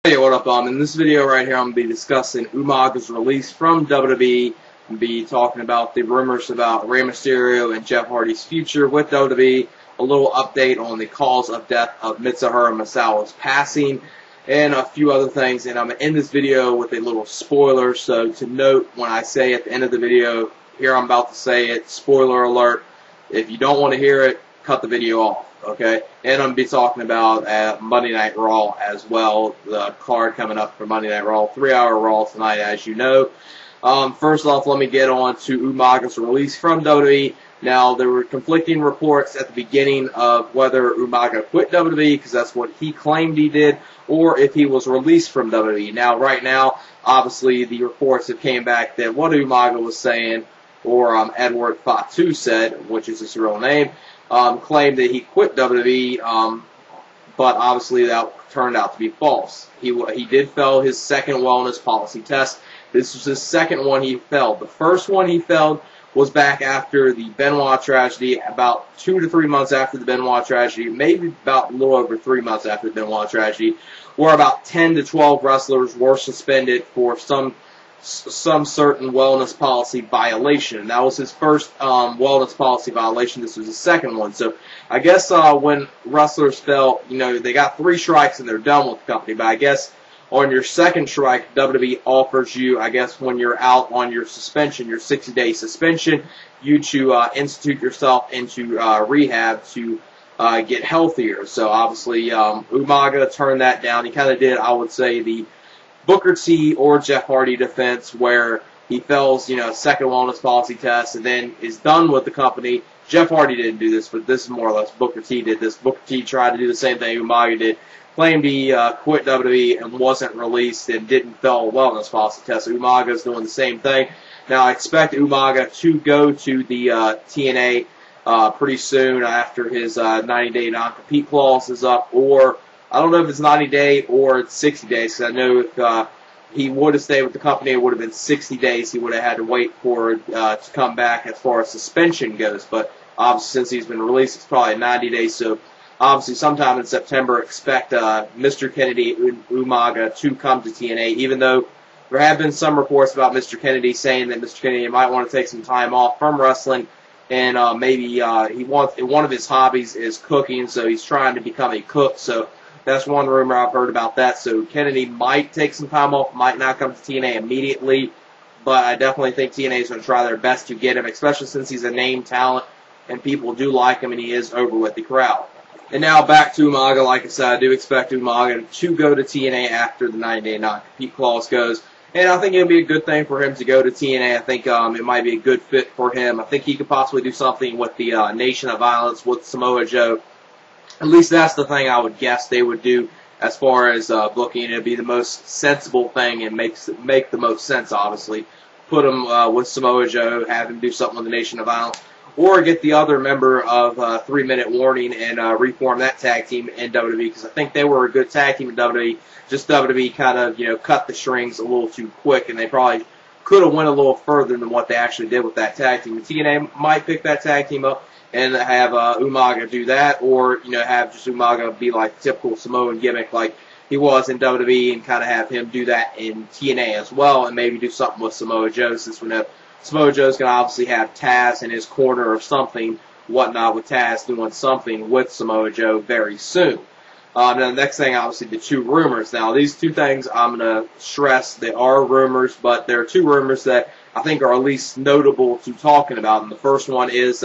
Hey, what up, in this video right here, I'm going to be discussing Umaga's release from WWE. I'm going to be talking about the rumors about Rey Mysterio and Jeff Hardy's future with WWE, a little update on the cause of death of Mitsuharu Misawa's passing, and a few other things. And I'm going to end this video with a little spoiler, so to note when I say at the end of the video, here I'm about to say it, spoiler alert. If you don't want to hear it, cut the video off. Okay, and I'm going to be talking about Monday Night Raw as well, the card coming up for Monday Night Raw, 3-hour Raw tonight, as you know. First off, let me get on to Umaga's release from WWE. Now, there were conflicting reports at the beginning of whether Umaga quit WWE, because that's what he claimed he did, or if he was released from WWE. Now, right now, obviously, the reports have came back that what Umaga was saying, or Edward Fatu said, which is his real name, claimed that he quit WWE, but obviously that turned out to be false. He did fail his second wellness policy test. This was his second one he failed. The first one he failed was back after the Benoit tragedy, about 2 to 3 months after the Benoit tragedy, maybe about a little over 3 months after the Benoit tragedy, where about 10 to 12 wrestlers were suspended for some certain wellness policy violation. And that was his first wellness policy violation. This was his second one. So I guess when wrestlers felt, they got 3 strikes and they're done with the company. But I guess on your second strike, WWE offers you, I guess when you're out on your suspension, your 60-day suspension, you to institute yourself into rehab to get healthier. So obviously Umaga turned that down. He kind of did, I would say, the Booker T or Jeff Hardy defense, where he fails, second wellness policy test and then is done with the company. Jeff Hardy didn't do this, but this is more or less Booker T did this. Booker T tried to do the same thing Umaga did, claimed he quit WWE and wasn't released and didn't fail a wellness policy test. So Umaga's doing the same thing. Now, I expect Umaga to go to the TNA pretty soon after his 90-day non-compete clause is up, or I don't know if it's 90-day or it's 60 days, because I know if he would have stayed with the company, it would have been 60 days. He would have had to wait for it to come back as far as suspension goes. But obviously, since he's been released, it's probably 90 days. So obviously, sometime in September, expect Mr. Kennedy Umaga to come to TNA, even though there have been some reports about Mr. Kennedy saying that Mr. Kennedy might want to take some time off from wrestling. And maybe one of his hobbies is cooking, so he's trying to become a cook. So that's one rumor I've heard about that. So Kennedy might take some time off, might not come to TNA immediately, but I definitely think TNA is going to try their best to get him, especially since he's a name talent and people do like him and he is over with the crowd. And now back to Umaga. Like I said, I do expect Umaga to go to TNA after the 90-day non-compete clause goes. And I think it'll be a good thing for him to go to TNA. I think it might be a good fit for him. I think he could possibly do something with the Nation of Violence with Samoa Joe. At least that's the thing I would guess they would do as far as booking. It would be the most sensible thing and make the most sense, obviously. Put him with Samoa Joe, have him do something with the Nation of Violence, or get the other member of 3 Minute Warning and reform that tag team in WWE, because I think they were a good tag team in WWE. Just WWE kind of, cut the strings a little too quick, and they probably could have went a little further than what they actually did with that tag team. The TNA might pick that tag team up and have Umaga do that, or have just Umaga be like typical Samoan gimmick like he was in WWE, and kind of have him do that in TNA as well, and maybe do something with Samoa Joe, since we know Samoa Joe's going to obviously have Taz in his corner or something, whatnot, with Taz doing something with Samoa Joe very soon. Now, the next thing, obviously, the 2 rumors. Now, these 2 things I'm going to stress, they are rumors, but there are 2 rumors that I think are at least notable to talking about. And the first one is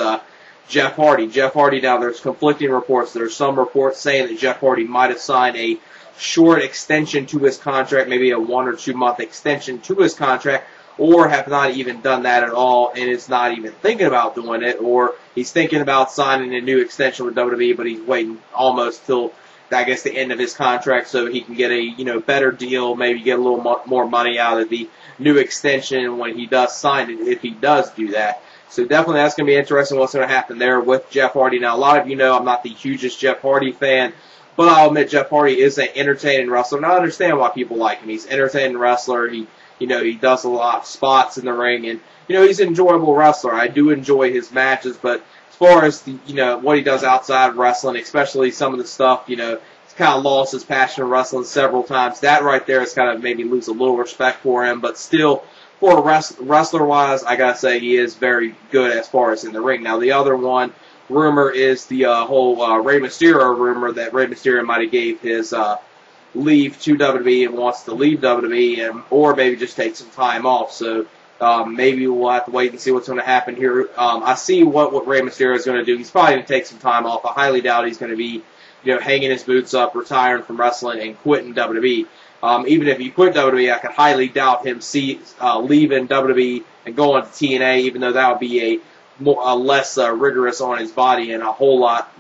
Jeff Hardy. Jeff Hardy, now there's conflicting reports. There's some reports saying that Jeff Hardy might have signed a short extension to his contract, maybe a 1 or 2 month extension to his contract, or have not even done that at all and is not even thinking about doing it, or he's thinking about signing a new extension with WWE, but he's waiting almost till, I guess, the end of his contract so he can get a better deal, maybe get a little more money out of the new extension when he does sign it, if he does do that. So definitely that's going to be interesting what's going to happen there with Jeff Hardy. Now, a lot of you know I'm not the hugest Jeff Hardy fan, but I'll admit Jeff Hardy is an entertaining wrestler, and I understand why people like him. He's an entertaining wrestler. He does a lot of spots in the ring, and, he's an enjoyable wrestler. I do enjoy his matches, but as far as, what he does outside of wrestling, especially some of the stuff, he's kind of lost his passion for wrestling several times. That right there has kind of made me lose a little respect for him, but still, for wrestler-wise, I gotta say he is very good as far as in the ring. Now, the other one rumor is the whole Rey Mysterio rumor that Rey Mysterio might have gave his leave to WWE and wants to leave WWE, or maybe just take some time off. So maybe we'll have to wait and see what's going to happen here. I see what Rey Mysterio is going to do. He's probably going to take some time off. I highly doubt he's going to be, hanging his boots up, retiring from wrestling, and quitting WWE. Even if he quit WWE, I could highly doubt him leaving WWE and going to TNA, even though that would be a less rigorous on his body and a whole lot,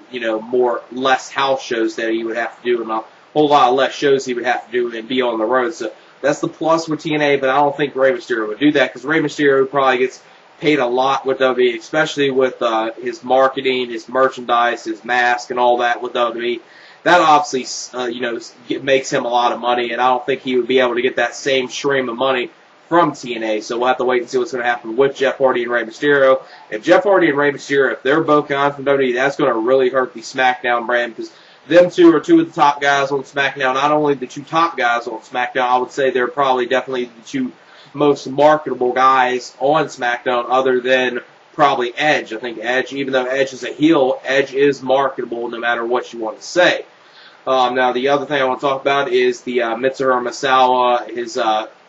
less house shows that he would have to do, and a whole lot less shows he would have to do and be on the road. So that's the plus with TNA, but I don't think Rey Mysterio would do that, because Rey Mysterio probably gets paid a lot with WWE, especially with his marketing, his merchandise, his mask, and all that with WWE. That obviously, makes him a lot of money, and I don't think he would be able to get that same stream of money from TNA. So we'll have to wait and see what's going to happen with Jeff Hardy and Rey Mysterio. If Jeff Hardy and Rey Mysterio, if they're both gone from WWE, that's going to really hurt the SmackDown brand, because them two are two of the top guys on SmackDown. Not only the two top guys on SmackDown, I would say they're probably definitely the two most marketable guys on SmackDown, other than probably Edge. I think Edge, even though Edge is a heel, Edge is marketable no matter what you want to say. Now, the other thing I want to talk about is the Misawa Misawa, his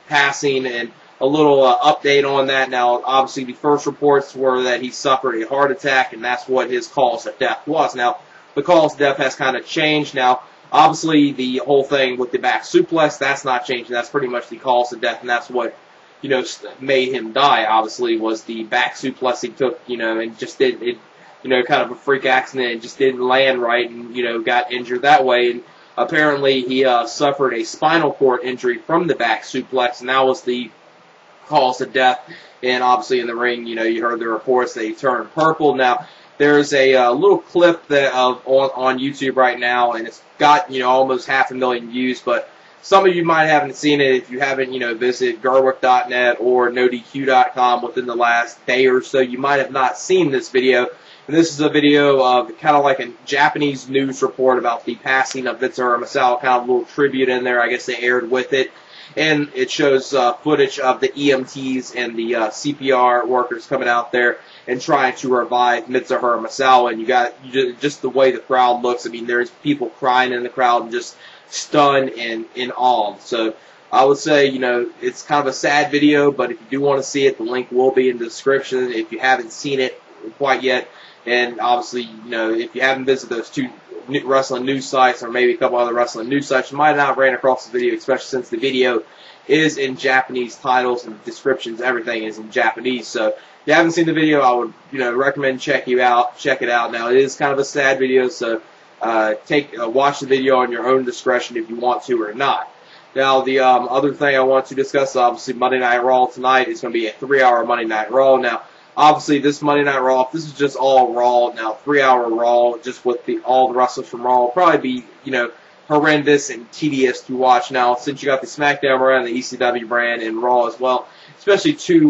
passing, and a little update on that. Now, obviously, the first reports were that he suffered a heart attack, and that's what his cause of death was. Now, the cause of death has kind of changed. Now, obviously, the whole thing with the back suplex, that's not changing. That's pretty much the cause of death, and that's what, made him die, obviously, was the back suplex he took, and just didn't, kind of a freak accident, and just didn't land right, and, got injured that way. And apparently, he suffered a spinal cord injury from the back suplex, and that was the cause of death. And obviously, in the ring, you heard the reports that he turned purple. Now, there's a little clip that on YouTube right now, and it's got, almost 500,000 views, but some of you might haven't seen it if you haven't, visited Gerwick.net or NoDQ.com within the last day or so. You might have not seen this video. And this is a video of kind of like a Japanese news report about the passing of Misawa Misawa, kind of a little tribute in there. I guess they aired with it. And it shows footage of the EMTs and the CPR workers coming out there and trying to revive Misawa Misawa. And you got just the way the crowd looks. I mean, there's people crying in the crowd and just stunned and in awe. So I would say, it's kind of a sad video, but if you do want to see it, the link will be in the description if you haven't seen it quite yet. And obviously, if you haven't visited those two wrestling news sites or maybe a couple other wrestling news sites, you might not have ran across the video, especially since the video is in Japanese titles and descriptions, everything is in Japanese. So if you haven't seen the video, I would, recommend check it out. Now, it is kind of a sad video, so watch the video on your own discretion if you want to or not. Now, the other thing I want to discuss, obviously, Monday Night Raw tonight is going to be a 3-hour Monday Night Raw. Now, obviously, this Monday Night Raw, if this is just all Raw, now 3-hour Raw, just with all the wrestlers from Raw, will probably be, horrendous and tedious to watch. Now, since you got the SmackDown brand, the ECW brand, and Raw as well, especially three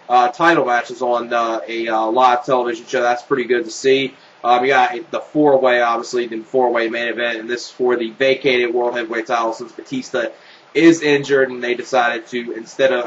title matches on a live television show, that's pretty good to see. You got the 4-way, obviously, the 4-way main event, and this is for the vacated World Heavyweight title since Batista is injured, and they decided to, instead of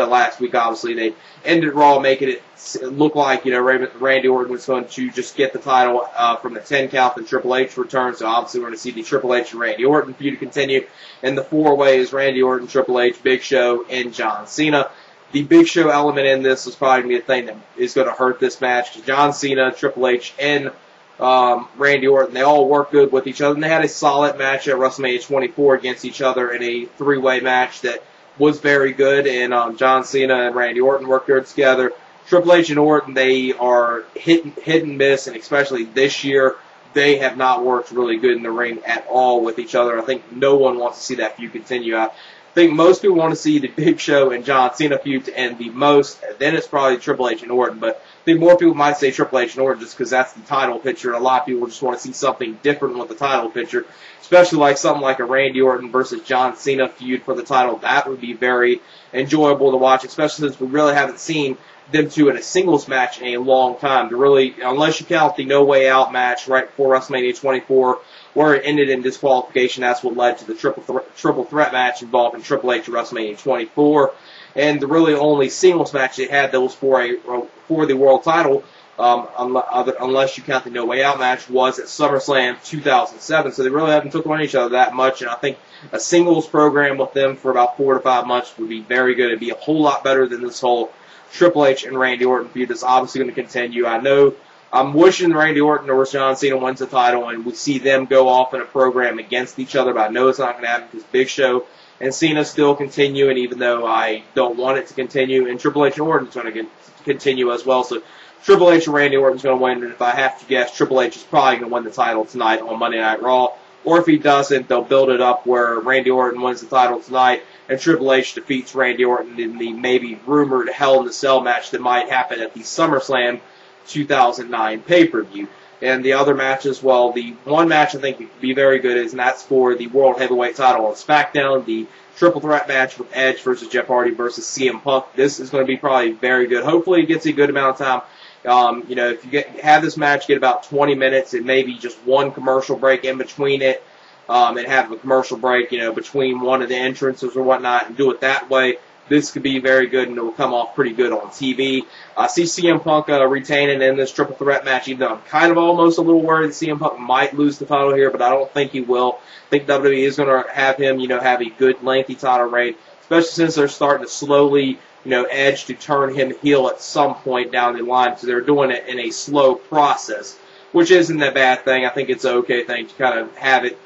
last week, obviously, they ended Raw, making it look like, Randy Orton was going to just get the title from the 10 count, and Triple H returns, so obviously we're going to see the Triple H and Randy Orton feud continue, and the 4-way is Randy Orton, Triple H, Big Show, and John Cena. The Big Show element in this is probably going to be a thing that is going to hurt this match, because John Cena, Triple H, and Randy Orton, they all work good with each other, and they had a solid match at WrestleMania 24 against each other in a 3-way match that was very good, and John Cena and Randy Orton worked good together. Triple H and Orton, they are hit and miss, and especially this year, they have not worked really good in the ring at all with each other. I think no one wants to see that feud continue. I think most people want to see the Big Show and John Cena feud to end the most. Then it's probably Triple H and Orton, but I think more people might say Triple H and Orton just because that's the title picture, and a lot of people just want to see something different with the title picture, especially like something like a Randy Orton versus John Cena feud for the title. That would be very enjoyable to watch, especially since we really haven't seen them two in a singles match in a long time. To really, unless you count the No Way Out match right before WrestleMania 24 where it ended in disqualification. That's what led to the triple threat match involving Triple H at WrestleMania 24. And the really only singles match they had that was for the world title, unless you count the No Way Out match, was at SummerSlam 2007. So they really haven't took on each other that much, and I think a singles program with them for about 4 to 5 months would be very good. It'd be a whole lot better than this whole Triple H and Randy Orton feud that's obviously going to continue. I know I'm wishing Randy Orton or John Cena wins the title and we see them go off in a program against each other, but I know it's not going to happen because Big Show and Cena still continue, and even though I don't want it to continue, and Triple H and Orton's going to continue as well. So Triple H and Randy Orton's going to win, and if I have to guess, Triple H is probably going to win the title tonight on Monday Night Raw. Or if he doesn't, they'll build it up where Randy Orton wins the title tonight and Triple H defeats Randy Orton in the maybe rumored Hell in a Cell match that might happen at the SummerSlam 2009 pay-per-view. And the other matches, well, the one match I think would be very good and that's for the World Heavyweight title on SmackDown, the triple threat match with Edge versus Jeff Hardy versus CM Punk. This is going to be probably very good. Hopefully it gets a good amount of time. If you have this match, get about 20 minutes and maybe just one commercial break in between it, and have a commercial break, between one of the entrances or whatnot, and do it that way. This could be very good, and it will come off pretty good on TV. I see CM Punk retaining in this triple threat match, even though I'm kind of almost a little worried that CM Punk might lose the title here, but I don't think he will. I think WWE is going to have him, have a good, lengthy title reign, especially since they're starting to slowly, Edge to turn him heel at some point down the line, because they're doing it in a slow process, which isn't a bad thing. I think it's an okay thing to kind of have it,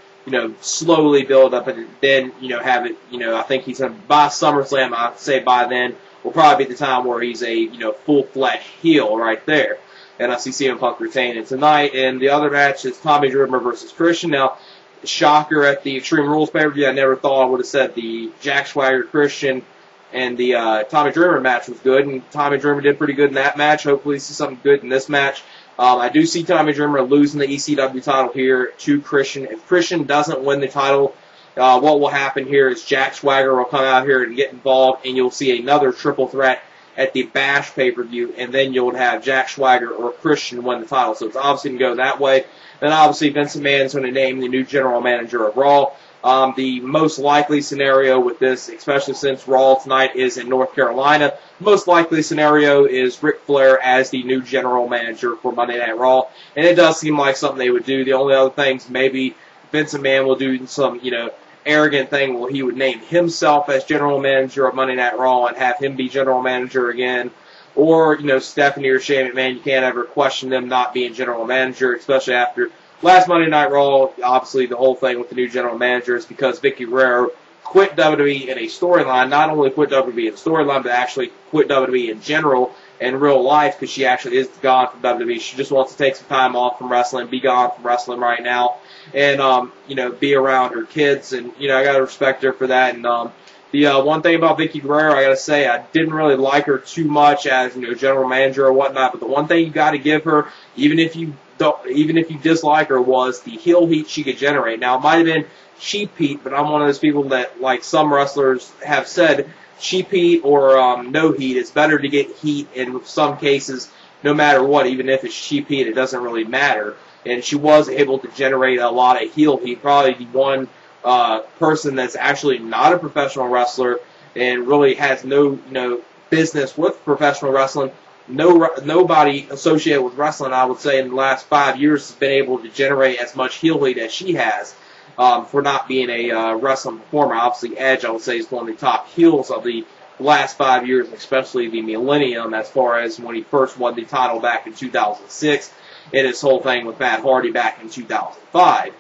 slowly build up and then, have it, I think he's going to, by SummerSlam, I'd say by then, will probably be the time where he's a, full-fledged heel right there. And I see CM Punk retaining tonight. And the other match is Tommy Dreamer versus Christian. Now, shocker at the Extreme Rules pay-per-view, I never thought I would have said the Jack Swagger Christian and the Tommy Dreamer match was good, and Tommy Dreamer did pretty good in that match. Hopefully see something good in this match. I do see Tommy Dreamer losing the ECW title here to Christian. If Christian doesn't win the title, what will happen here is Jack Swagger will come out here and get involved, and you'll see another triple threat at the Bash pay-per-view, and then you'll have Jack Swagger or Christian win the title. So it's obviously going to go that way. Then obviously Vince McMahon's going to name the new general manager of Raw. The most likely scenario with this, especially since Raw tonight is in North Carolina, most likely scenario is Ric Flair as the new general manager for Monday Night Raw. And it does seem like something they would do. The only other things, maybe Vince McMahon will do some, arrogant thing where he would name himself as general manager of Monday Night Raw and have him be general manager again. Or, Stephanie or Shane McMahon, you can't ever question them not being general manager, especially after last Monday Night Raw. Obviously, the whole thing with the new general manager is because Vickie Guerrero quit WWE in a storyline. Not only quit WWE in a storyline, but actually quit WWE in general in real life, because she actually is gone from WWE. She just wants to take some time off from wrestling, be gone from wrestling right now, and, be around her kids. And, I got to respect her for that. And, the one thing about Vickie Guerrero, I got to say, I didn't really like her too much as, general manager or whatnot, but the one thing you got to give her, even if you dislike her, was the heel heat she could generate. Now, it might have been cheap heat, but I'm one of those people that, like some wrestlers have said, cheap heat or no heat, it's better to get heat in some cases, no matter what. Even if it's cheap heat, it doesn't really matter. And she was able to generate a lot of heel heat, probably the one person that's actually not a professional wrestler and really has no business with professional wrestling. Nobody associated with wrestling, I would say, in the last 5 years has been able to generate as much heel heat as she has, for not being a wrestling performer. Obviously, Edge, I would say, is one of the top heels of the last 5 years, especially the millennium, as far as when he first won the title back in 2006 and his whole thing with Matt Hardy back in 2005.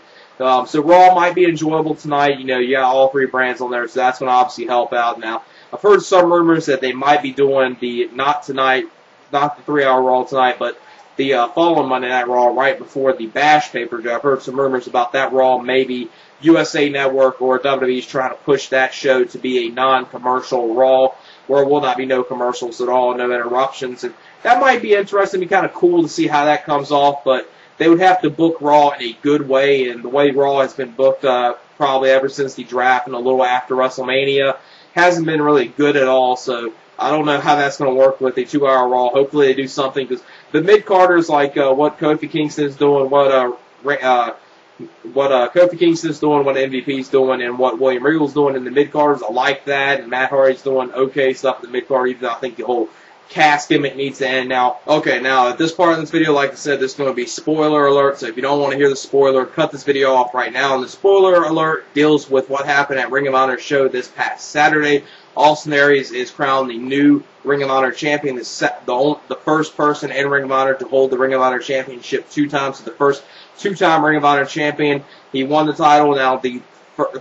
So Raw might be enjoyable tonight. You got all three brands on there, so that's going to obviously help out. Now, I've heard some rumors that they might be doing not the 3-hour Raw tonight, but the following Monday Night Raw right before the Bash pay-per-view. I've heard some rumors about that Raw. Maybe USA Network or WWE's trying to push that show to be a non-commercial Raw, where there will not be no commercials at all, no interruptions. And that might be interesting, be kind of cool to see how that comes off, but they would have to book Raw in a good way, and the way Raw has been booked probably ever since the draft and a little after WrestleMania hasn't been really good at all, so I don't know how that's going to work with a 2-hour Raw. Hopefully they do something, because the mid-carders, like what Kofi Kingston's doing, what Kofi Kingston's doing, what MVP's doing, and what William Regal's doing in the mid-carders. I like that, and Matt Hardy's doing okay stuff in the mid-card, even though I think the whole cast gimmick needs to end now. Okay, now at this part of this video, like I said, this is going to be spoiler alert, so if you don't want to hear the spoiler, cut this video off right now. And the spoiler alert deals with what happened at Ring of Honor show this past Saturday. Austin Aries is crowned the new Ring of Honor champion, the first person in Ring of Honor to hold the Ring of Honor championship 2 times, so the first 2-time Ring of Honor champion. He won the title. Now,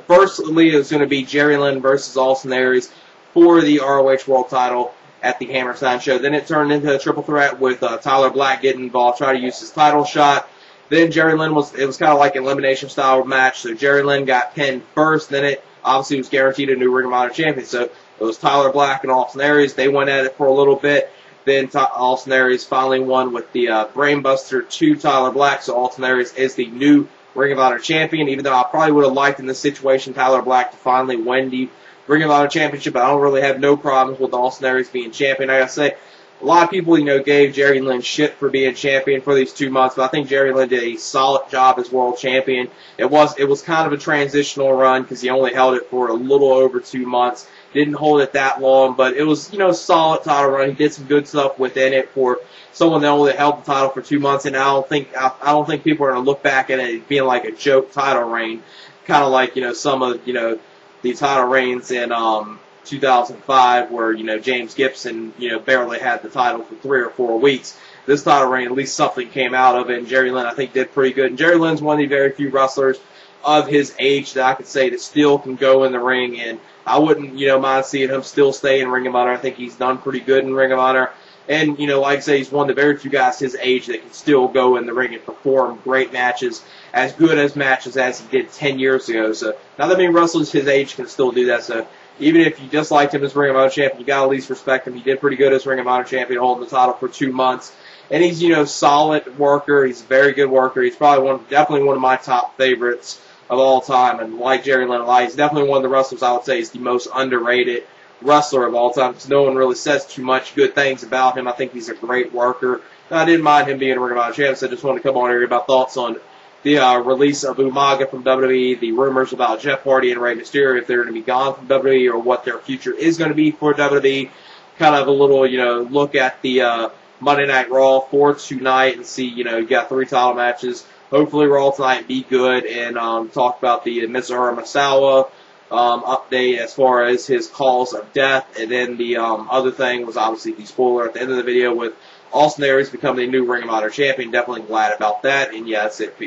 firstly, it was going to be Jerry Lynn versus Austin Aries for the ROH World title at the Hammerstein show. Then it turned into a triple threat with Tyler Black getting involved, trying to use his title shot. Then Jerry Lynn it was kind of like an elimination style match, so Jerry Lynn got pinned first. Then it obviously was guaranteed a new Ring of Honor champion. So it was Tyler Black and Austin Aries. They went at it for a little bit. Then Austin Aries finally won with the Brainbuster to Tyler Black. So Austin Aries is the new Ring of Honor champion, even though I probably would have liked in this situation Tyler Black to finally win the Ring of Honor championship. But I don't really have no problems with Austin Aries being champion. I gotta say, a lot of people, gave Jerry Lynn shit for being champion for these 2 months, but I think Jerry Lynn did a solid job as world champion. It was kind of a transitional run because he only held it for a little over 2 months. Didn't hold it that long, but it was, solid title run. He did some good stuff within it for someone that only held the title for 2 months, and I don't think people are going to look back at it being like a joke title reign, kind of like, some of, the title reigns in 2005 where, James Gibson, barely had the title for 3 or 4 weeks. This title reign, at least something came out of it, and Jerry Lynn, I think, did pretty good. And Jerry Lynn's one of the very few wrestlers of his age that I could say that still can go in the ring, and I wouldn't, mind seeing him still stay in Ring of Honor. I think he's done pretty good in Ring of Honor. And, like I say, he's one of the very few guys his age that can still go in the ring and perform great matches, as good as matches as he did 10 years ago. So, not that many wrestlers his age can still do that. So, even if you disliked him as Ring of Honor champion, you got to at least respect him. He did pretty good as Ring of Honor champion, holding the title for 2 months. And he's, solid worker. He's a very good worker. He's probably definitely one of my top favorites of all time. And like Jerry Lynn a lot, he's definitely one of the wrestlers I would say is the most underrated wrestler of all time, because no one really says too much good things about him. I think he's a great worker. I didn't mind him being a Ring of Honor champion, so I just wanted to come on here about thoughts on the release of Umaga from WWE, the rumors about Jeff Hardy and Rey Mysterio, if they're going to be gone from WWE or what their future is going to be for WWE. Kind of a little, look at the Monday Night Raw for tonight and see, you got 3 title matches. Hopefully Raw tonight be good, and talk about the Misawa update as far as his cause of death. And then the other thing was obviously the spoiler at the end of the video with Austin Aries becoming the new Ring of Honor champion. Definitely glad about that. And yeah, that's it. Peace.